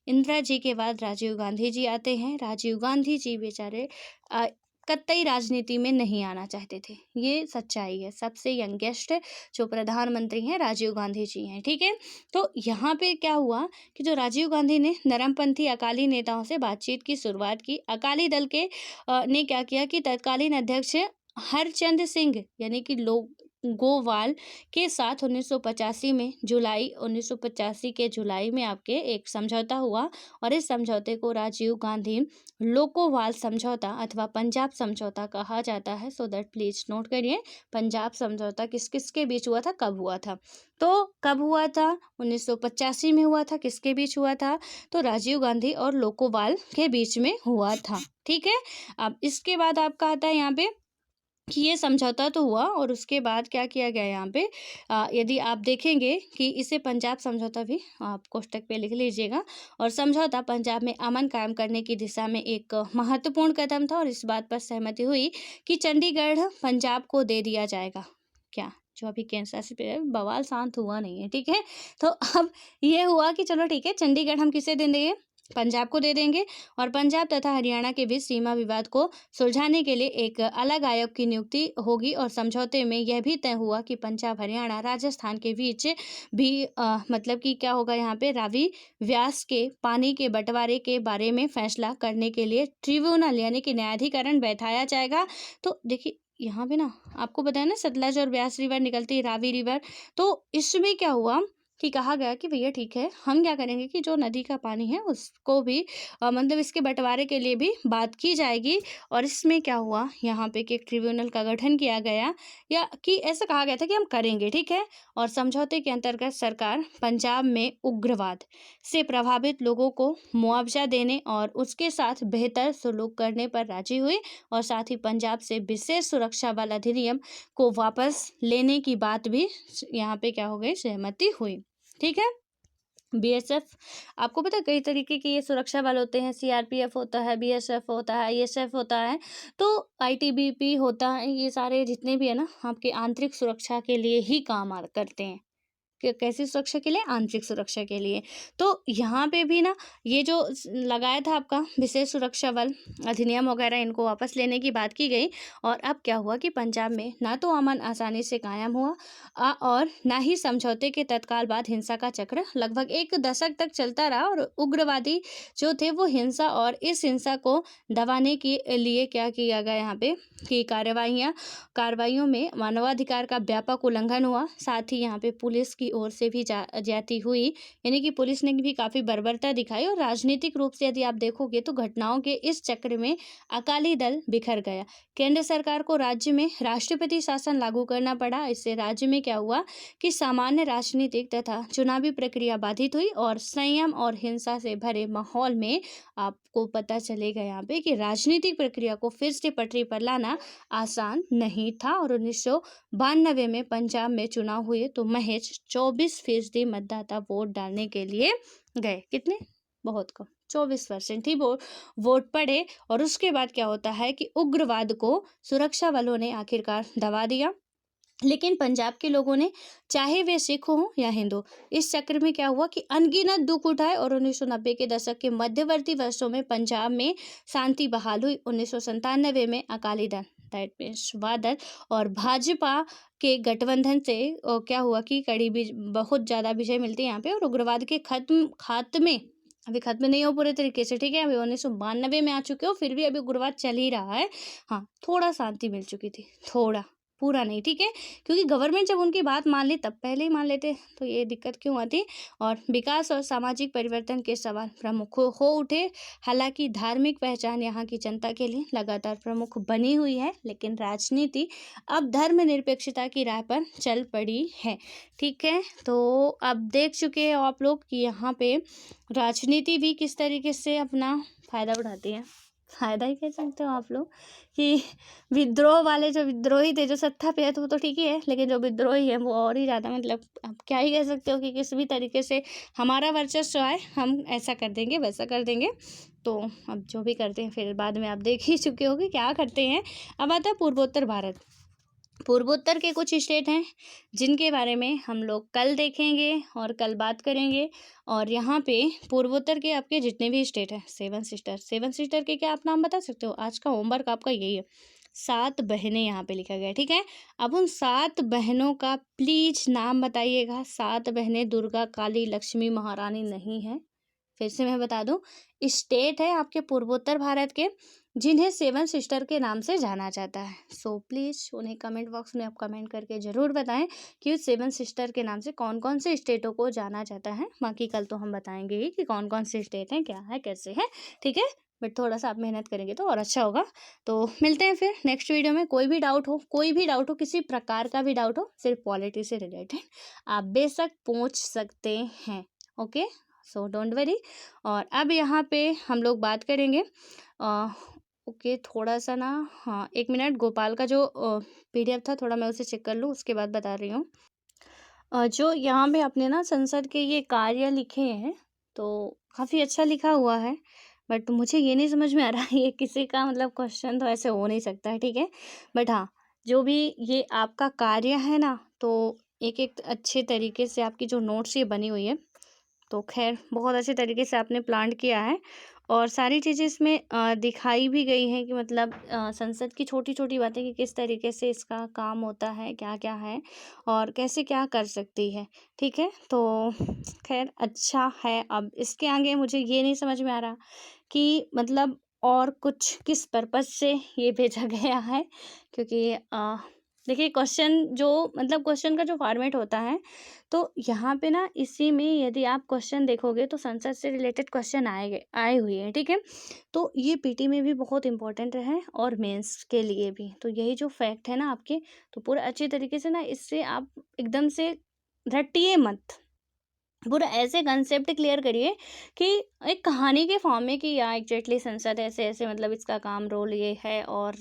इंदिरा जी के बाद राजीव गांधी जी आते हैं। राजीव गांधी जी बेचारे कतई राजनीति में नहीं आना चाहते थे, ये सच्चाई है। सबसे यंगेस्ट जो प्रधानमंत्री हैं राजीव गांधी जी हैं। ठीक है, तो यहाँ पे क्या हुआ कि जो राजीव गांधी ने नरमपंथी अकाली नेताओं से बातचीत की शुरुआत की। अकाली दल के ने क्या किया कि तत्कालीन अध्यक्ष हरचंद सिंह यानी कि लोग गोवाल के साथ 1985 में जुलाई 1985 के जुलाई में आपके एक समझौता हुआ और इस समझौते को राजीव गांधी लोकोवाल समझौता अथवा पंजाब समझौता कहा जाता है। सो दैट प्लीज नोट करिए, पंजाब समझौता किस किस के बीच हुआ था, कब हुआ था? तो कब हुआ था? 1985 में हुआ था। किसके बीच हुआ था? तो राजीव गांधी और लोकोवाल के बीच में हुआ था। ठीक है, अब इसके बाद आपका आता है यहाँ पे कि ये समझौता तो हुआ और उसके बाद क्या किया गया यहाँ पे, यदि आप देखेंगे कि इसे पंजाब समझौता भी आप कोष्टक पे लिख लीजिएगा। और समझौता पंजाब में अमन कायम करने की दिशा में एक महत्वपूर्ण कदम था और इस बात पर सहमति हुई कि चंडीगढ़ पंजाब को दे दिया जाएगा। क्या जो अभी केंद्र शासित बवाल शांत हुआ नहीं है, ठीक है। तो अब ये हुआ कि चलो ठीक है, चंडीगढ़ हम किसे दे देंगे? पंजाब को दे देंगे और पंजाब तथा हरियाणा के बीच सीमा विवाद को सुलझाने के लिए एक अलग आयोग की नियुक्ति होगी। और समझौते में यह भी तय हुआ कि पंजाब हरियाणा राजस्थान के बीच भी मतलब कि क्या होगा यहाँ पे, रावी व्यास के पानी के बंटवारे के बारे में फैसला करने के लिए ट्रिब्यूनल यानी कि न्यायाधिकरण बैठाया जाएगा। तो देखिए यहाँ पे ना आपको बताया ना, सतलज और ब्यास रिवर निकलती है, रावी रिवर। तो इसमें क्या हुआ कि कहा गया कि भैया ठीक है, हम क्या करेंगे कि जो नदी का पानी है उसको भी मतलब इसके बंटवारे के लिए भी बात की जाएगी। और इसमें क्या हुआ यहाँ पे कि एक ट्रिब्यूनल का गठन किया गया, या कि ऐसा कहा गया था कि हम करेंगे, ठीक है। और समझौते के अंतर्गत सरकार पंजाब में उग्रवाद से प्रभावित लोगों को मुआवजा देने और उसके साथ बेहतर सलूक करने पर राजी हुई और साथ ही पंजाब से विशेष सुरक्षा बल अधिनियम को वापस लेने की बात भी यहाँ पे क्या हो गई, सहमति हुई। ठीक है। बीएसएफ, आपको पता है कई तरीके के ये सुरक्षा बल होते हैं, सीआरपीएफ होता है, बीएसएफ होता है, आईएसएफ होता है, तो आईटीबीपी होता है। ये सारे जितने भी है ना, आपके आंतरिक सुरक्षा के लिए ही काम करते हैं। कैसी सुरक्षा के लिए? आंतरिक सुरक्षा के लिए। तो यहाँ पे भी ना ये जो लगाया था आपका विशेष सुरक्षा बल अधिनियम वगैरह, इनको वापस लेने की बात की गई। और अब क्या हुआ कि पंजाब में ना तो अमन आसानी से कायम हुआ और ना ही समझौते के तत्काल बाद हिंसा का चक्र लगभग एक दशक तक चलता रहा। और उग्रवादी जो थे वो हिंसा और इस हिंसा को दबाने के लिए क्या किया गया यहाँ पे कि कार्रवाइयों में मानवाधिकार का व्यापक उल्लंघन हुआ। साथ ही यहाँ पे पुलिस की ओर से भी ज्यादती हुई, यानी कि पुलिस ने भी काफी बर्बरता दिखाई। और राजनीतिक रूप से यदि आप देखोगे तो घटनाओं के इस चक्र में अकाली दल बिखर गया। केंद्र सरकार को राज्य में राष्ट्रपति शासन लागू करना पड़ा। इससे राज्य में क्या हुआ कि सामान्य राजनीतिक तथा चुनावी प्रक्रिया बाधित हुई और संयम और हिंसा से भरे माहौल में आपको पता चलेगा यहाँ पे कि राजनीतिक प्रक्रिया को फिर से पटरी पर लाना आसान नहीं था। और 1992 में पंजाब में चुनाव हुए तो महज 24% मतदाता वोट डालने के लिए गए। कितने? बहुत कम, 24% ही वोट पड़े। और उसके बाद क्या होता है कि उग्रवाद को सुरक्षा बलों ने आखिरकार दबा दिया। लेकिन पंजाब के लोगों ने, चाहे वे सिख हो या हिंदू, इस चक्र में क्या हुआ कि अनगिनत दुख उठाए। और 1990 के दशक के मध्यवर्ती वर्षों में पंजाब में शांति बहाल हुई। 1997 में अकाली दल, दैट मीन्स बादल, और भाजपा के गठबंधन से क्या हुआ कि बहुत ज़्यादा विजय मिलती है यहाँ पे। और उग्रवाद के खात्मे अभी खत्म नहीं हो पूरे तरीके से, ठीक है। अभी 1992 में आ चुके हो, फिर भी अभी उग्रवाद चल ही रहा है। हाँ, थोड़ा शांति मिल चुकी थी, थोड़ा, पूरा नहीं, ठीक है। क्योंकि गवर्नमेंट जब उनकी बात मान ली तब पहले ही मान लेते तो ये दिक्कत क्यों आती। और विकास और सामाजिक परिवर्तन के सवाल प्रमुख हो उठे। हालांकि धार्मिक पहचान यहाँ की जनता के लिए लगातार प्रमुख बनी हुई है, लेकिन राजनीति अब धर्मनिरपेक्षता की राह पर चल पड़ी है। ठीक है, तो अब देख चुके हो आप लोग कि यहाँ पे राजनीति भी किस तरीके से अपना फायदा उठाती है। फायदा ही कह सकते हो आप लोग कि विद्रोह वाले जो विद्रोही थे, जो सत्ता पे है तो वो तो ठीक ही है, लेकिन जो विद्रोही है वो और ही ज़्यादा, मतलब आप क्या ही कह सकते हो कि किसी भी तरीके से हमारा वर्चस्व आए, हम ऐसा कर देंगे, वैसा कर देंगे। तो अब जो भी करते हैं फिर बाद में आप देख ही चुके हो कि क्या करते हैं। अब आता है पूर्वोत्तर भारत। पूर्वोत्तर के कुछ स्टेट हैं जिनके बारे में हम लोग कल देखेंगे और कल बात करेंगे। और यहाँ पे पूर्वोत्तर के आपके जितने भी स्टेट हैं, सेवन सिस्टर के क्या आप नाम बता सकते हो? आज का होमवर्क आपका यही है, 7 बहनें यहाँ पे लिखा गया है, ठीक है। अब उन 7 बहनों का प्लीज नाम बताइएगा। 7 बहनें दुर्गा, काली, लक्ष्मी, महारानी नहीं है, फिर से मैं बता दूं, स्टेट है आपके पूर्वोत्तर भारत के जिन्हें सेवन सिस्टर के नाम से जाना जाता है। सो प्लीज़ उन्हें कमेंट बॉक्स में आप कमेंट करके ज़रूर बताएं कि उस सेवन सिस्टर के नाम से कौन कौन से स्टेटों को जाना जाता है। बाकी कल तो हम बताएंगे ही कि कौन कौन से स्टेट हैं, क्या है, कैसे है, ठीक है। बट थोड़ा सा आप मेहनत करेंगे तो और अच्छा होगा। तो मिलते हैं फिर नेक्स्ट वीडियो में। कोई भी डाउट हो, किसी प्रकार का भी डाउट हो, सिर्फ पॉलिटी से रिलेटेड, आप बेशक पूछ सकते हैं। Okay, so don't worry. और अब यहाँ पे हम लोग बात करेंगे ओके थोड़ा सा ना, हाँ 1 मिनट, गोपाल का जो PDF था थोड़ा मैं उसे चेक कर लूँ, उसके बाद बता रही हूँ। जो यहाँ पे अपने ना संसद के ये कार्य लिखे हैं तो काफ़ी अच्छा लिखा हुआ है, बट मुझे ये नहीं समझ में आ रहा ये किसी का मतलब क्वेश्चन तो ऐसे हो नहीं सकता है, ठीक है। बट हाँ, जो भी ये आपका कार्य है ना, तो एक एक अच्छे तरीके से आपकी जो नोट्स ये बनी हुई है, तो खैर बहुत अच्छे तरीके से आपने प्लान किया है और सारी चीज़ें इसमें दिखाई भी गई हैं कि मतलब संसद की छोटी छोटी बातें कि किस तरीके से इसका काम होता है, क्या क्या है और कैसे क्या कर सकती है, ठीक है। तो खैर अच्छा है। अब इसके आगे मुझे ये नहीं समझ में आ रहा कि मतलब और कुछ किस पर्पज़ से ये भेजा गया है, क्योंकि देखिए क्वेश्चन जो मतलब क्वेश्चन का जो फॉर्मेट होता है, तो यहाँ पे ना इसी में यदि आप क्वेश्चन देखोगे तो संसद से रिलेटेड क्वेश्चन आए हुए हैं, ठीक है। तो ये पीटी में भी बहुत इंपॉर्टेंट है और मेंस के लिए भी। तो यही जो फैक्ट है ना आपके, तो पूरा अच्छी तरीके से ना इससे आप एकदम से रटिए मत, पूरा ऐसे कंसेप्ट क्लियर करिए कि एक कहानी के फॉर्म में कि या एग्जैक्टली संसद ऐसे ऐसे मतलब इसका काम रोल ये है। और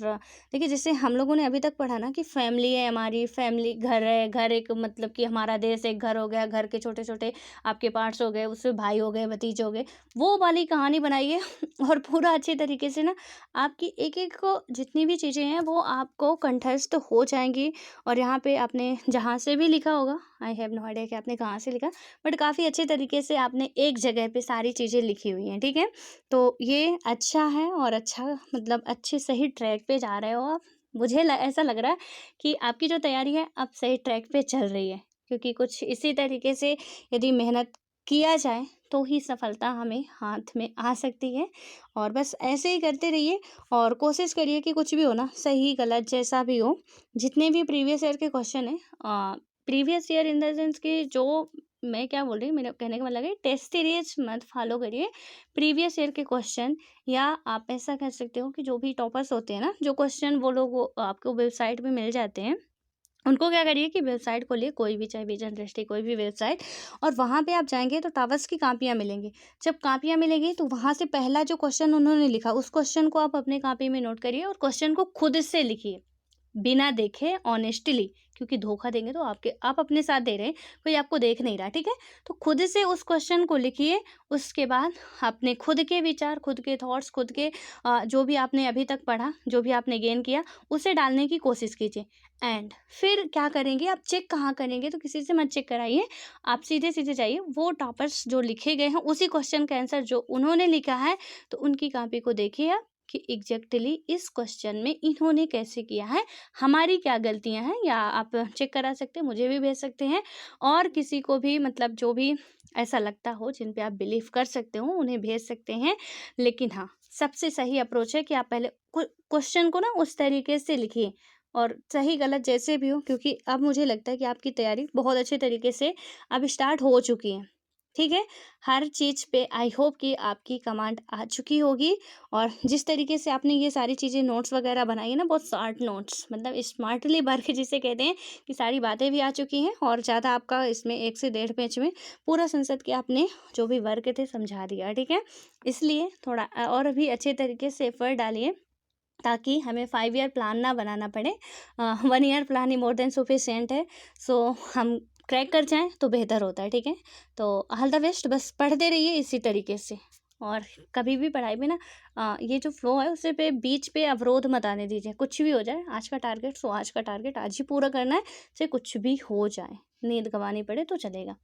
देखिए जैसे हम लोगों ने अभी तक पढ़ा ना कि फैमिली है, हमारी फैमिली घर है, घर एक मतलब कि हमारा देश एक घर हो गया, घर के छोटे छोटे आपके पार्ट्स हो गए, उसमें भाई हो गए, भतीजे हो गए, वो वाली कहानी बनाइए और पूरा अच्छे तरीके से ना आपकी एक एक को जितनी भी चीज़ें हैं वो आपको कंठस्थ हो जाएंगी। और यहाँ पे आपने जहाँ से भी लिखा होगा, आई हैव नो आइडिया कि आपने कहाँ से लिखा, बट काफ़ी अच्छे तरीके से आपने एक जगह पे सारी चीज़ें लिखी हुई हैं, ठीक है। तो ये अच्छा है और अच्छा मतलब अच्छे सही ट्रैक पे जा रहे हो आप। मुझे ऐसा लग रहा है कि आपकी जो तैयारी है अब सही ट्रैक पे चल रही है, क्योंकि कुछ इसी तरीके से यदि मेहनत किया जाए तो ही सफलता हमें हाथ में आ सकती है। और बस ऐसे ही करते रहिए और कोशिश करिए कि कुछ भी हो ना, सही गलत जैसा भी हो, जितने भी प्रीवियस ईयर के क्वेश्चन हैं, previous year in the sense कि जो मैं क्या बोल रही हूँ, मेरे कहने का मतलब है टेस्ट सीरीज मत फॉलो करिए, प्रीवियस ईयर के क्वेश्चन। या आप ऐसा कर सकते हो कि जो भी टॉपर्स होते हैं ना, जो क्वेश्चन वो लोग वो आपको वेबसाइट पे मिल जाते हैं, उनको क्या करिए कि वेबसाइट खोलिए, कोई भी, चाहे विजन दृष्टि कोई भी वेबसाइट, और वहाँ पे आप जाएंगे तो टावर्स की कापियाँ मिलेंगी। जब कापियाँ मिलेंगी तो वहाँ से पहला जो क्वेश्चन उन्होंने लिखा उस क्वेश्चन को आप अपने कापी में नोट करिए और क्वेश्चन को खुद से लिखिए, बिना देखे, ऑनेस्टली, क्योंकि धोखा देंगे तो आप अपने साथ दे रहे हैं, कोई आपको देख नहीं रहा, ठीक है। तो खुद से उस क्वेश्चन को लिखिए। उसके बाद अपने खुद के विचार, खुद के थॉट्स, खुद के जो भी आपने अभी तक पढ़ा, जो भी आपने गेन किया, उसे डालने की कोशिश कीजिए। एंड फिर क्या करेंगे, आप चेक कहाँ करेंगे, तो किसी से मत चेक कराइए, आप सीधे सीधे जाइए, वो टॉपर्स जो लिखे गए हैं उसी क्वेश्चन का आंसर जो उन्होंने लिखा है, तो उनकी कॉपी को देखिए आप कि एग्जैक्टली इस क्वेश्चन में इन्होंने कैसे किया है, हमारी क्या गलतियां हैं, या आप चेक करा सकते हैं, मुझे भी भेज सकते हैं, और किसी को भी मतलब जो भी ऐसा लगता हो, जिन पे आप बिलीव कर सकते हो, उन्हें भेज सकते हैं। लेकिन हाँ, सबसे सही अप्रोच है कि आप पहले क्वेश्चन को ना उस तरीके से लिखिए, और सही गलत जैसे भी हो, क्योंकि अब मुझे लगता है कि आपकी तैयारी बहुत अच्छे तरीके से अब स्टार्ट हो चुकी है, ठीक है। हर चीज़ पे आई होप कि आपकी कमांड आ चुकी होगी। और जिस तरीके से आपने ये सारी चीज़ें नोट्स वगैरह बनाई है ना, बहुत शॉर्ट नोट्स, मतलब स्मार्टली वर्क जिसे कहते हैं, कि सारी बातें भी आ चुकी हैं और ज़्यादा आपका इसमें 1 से 1.5 पेज में पूरा संसद के आपने जो भी वर्क थे समझा दिया, ठीक है। इसलिए थोड़ा और भी अच्छे तरीके से एफर्ट डालिए, ताकि हमें 5 ईयर प्लान ना बनाना पड़े। 1 ईयर प्लान ही मोर देन सफिशिएंट है। सो हम क्रैक कर जाएं तो बेहतर होता है, ठीक है। तो ऑल द बेस्ट, बस पढ़ते रहिए इसी तरीके से। और कभी भी पढ़ाई में ना ये जो फ्लो है उसे पे बीच पे अवरोध मत आने दीजिए। कुछ भी हो जाए, आज का टारगेट सो आज का टारगेट आज ही पूरा करना है, चाहे कुछ भी हो जाए, नींद गंवानी पड़े तो चलेगा,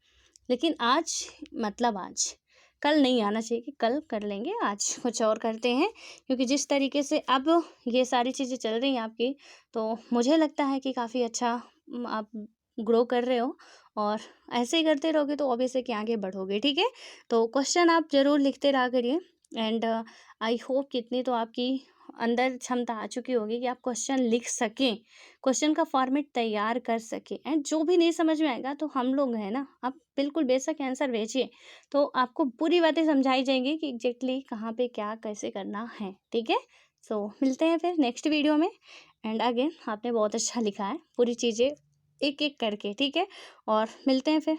लेकिन आज मतलब आज, कल नहीं आना चाहिए कि कल कर लेंगे, आज कुछ और करते हैं। क्योंकि जिस तरीके से अब ये सारी चीज़ें चल रही हैं आपकी, तो मुझे लगता है कि काफ़ी अच्छा आप ग्रो कर रहे हो। और ऐसे ही करते रहोगे तो ऑब्वियस है कि आगे बढ़ोगे, ठीक है। तो क्वेश्चन आप ज़रूर लिखते रहा करिए एंड आई होप कितनी तो आपकी अंदर क्षमता आ चुकी होगी कि आप क्वेश्चन लिख सकें, क्वेश्चन का फॉर्मेट तैयार कर सकें एंड जो भी नहीं समझ में आएगा तो हम लोग हैं ना, आप बिल्कुल बेशक आंसर भेजिए, तो आपको पूरी बातें समझाई जाएंगी कि एग्जैक्टली कहाँ पे क्या कैसे करना है, ठीक है। सो मिलते हैं फिर नेक्स्ट वीडियो में एंड अगेन आपने बहुत अच्छा लिखा है पूरी चीज़ें एक एक करके, ठीक है। और मिलते हैं फिर।